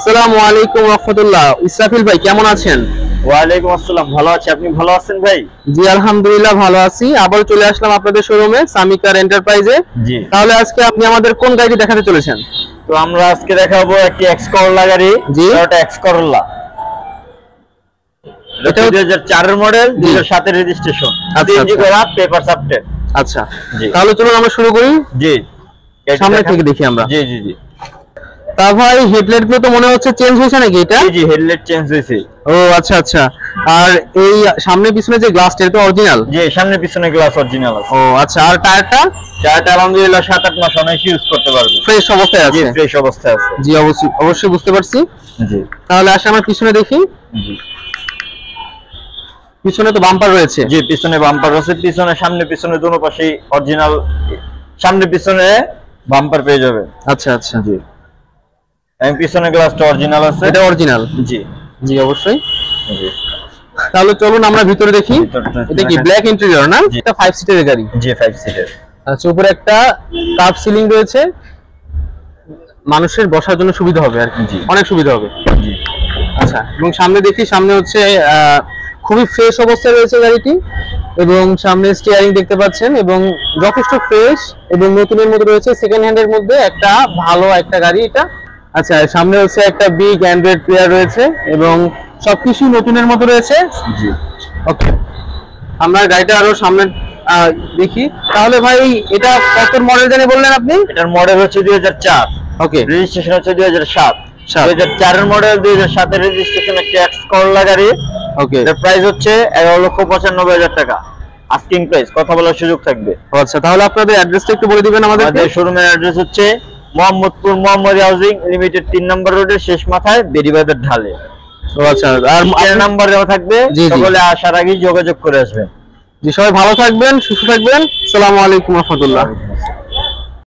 আসসালামু আলাইকুম রাহমাতুল্লাহ। ইসরাফিল ভাই কেমন আছেন? ওয়ালাইকুম আসসালাম, ভালো আছি। আপনি ভালো আছেন ভাই? জি আলহামদুলিল্লাহ ভালো আছি। আবার চলে আসলাম আপনাদের শোরুমে সামি কার এন্টারপ্রাইজে। জি, তাহলে আজকে আপনি আমাদের কোন গাড়ি দেখাতে চলেছেন? তো আমরা আজকে দেখাবো একটি এক্স করোলা গাড়ি। জি, এটা এক্স করোলা, এটা 2004 এর মডেল, 2007 এর রেজিস্ট্রেশন, সিএনজি করা, পেপার আপডেট। আচ্ছা, জি তাহলে চলুন আমরা শুরু করি। জি, সামনে থেকে দেখি আমরা। জি জি জি। তা ভাই হেডলাইট গুলো তো মনে হচ্ছে চেঞ্জ হয়েছে নাকি এটা? জি জি, হেডলাইট চেঞ্জ হয়েছে। ও আচ্ছা আচ্ছা। আর এই সামনে পিছনে যে গ্লাসটা এটা অরিজিনাল? জি, সামনে পিছনে গ্লাস অরিজিনাল আছে। ও আচ্ছা। আর টায়ারটা? টায়ারটা আলহামদুলিল্লাহ 7-8 মাস অনেক ইউজ করতে পারবে, ফ্রেশ অবস্থায় জি আছে? ফ্রেশ অবস্থায় আছে। জি অবশ্যই অবশ্যই বুঝতে পারছি। জি, তাহলে আসলে আমরা পিছনে দেখি। জি পিছনে তো বাম্পার রয়েছে? জি, পিছনে বাম্পার আছে, পিছনে সামনে পিছনে দুটো পাশেই অরিজিনাল, সামনে পিছনে বাম্পার পেয়ে যাবে। আচ্ছা আচ্ছা। জি, এবং পিছনে গ্লাসটা অরিজিনাল আছে। এটা অরিজিনাল? জি জি অবশ্যই। জি। তাহলে চলুন আমরা ভিতরে দেখি। এটা কি ব্ল্যাক ইন্টেরিয়র না? এটা 5 সিটের গাড়ি? জি 5 সিটের। আচ্ছা, উপরে একটা কাপ সিলিং রয়েছে, মানুষের বসার জন্য সুবিধা হবে আর কি। জি, অনেক সুবিধা হবে। জি। আচ্ছা, এবং সামনে দেখি, সামনে হচ্ছে খুবই ফ্রেশ অবস্থায় রয়েছে গাড়িটি, এবং সামনে স্টিয়ারিং দেখতে পাচ্ছেন এবং যথেষ্ট ফ্রেশ এবং নতুনের মধ্যে রয়েছে, সেকেন্ড হ্যান্ডের মধ্যে একটা ভালো একটা গাড়ি এটা। আচ্ছা, সামনে হচ্ছে একটা বিগ অ্যান্ড্রয়েড প্লেয়ার রয়েছে এবং সবকিছু নতুনের মতো রয়েছে। জি, ওকে, আমরা গাড়িটা আরো সামনে দেখি। তাহলে ভাই এটা কত মডেল জানি বললেন আপনি? এটার মডেল হচ্ছে 2004, ওকে, রেজিস্ট্রেশন হচ্ছে 2007। 2004 এর মডেল, 2007 এর রেজিস্ট্রেশন, একটা এক্স করোলা গাড়ি। ওকে, এর প্রাইস হচ্ছে 11,95,000 টাকা, আস্কিং প্রাইস, কথা বলার সুযোগ থাকবে। আচ্ছা। তাহলে আপনাদের অ্যাড্রেসটা একটু বলে দিবেন আমাদের। আমাদের শোরুমের অ্যাড্রেস হচ্ছে মোহাম্মদপুর মোহাম্মদ হাউজিং লিমিটেড 3 নম্বর রোডের শেষ মাথায় বেরিবাদের ঢালে। ও আচ্ছা। আর নাম্বার দেওয়া থাকবে, সকলে আসার আগেই যোগাযোগ করে আসবেন। জি, সবাই ভালো থাকবেন, সুস্থ থাকবেন। আসসালামু আলাইকুম ওয়া রাহমাতুল্লাহ।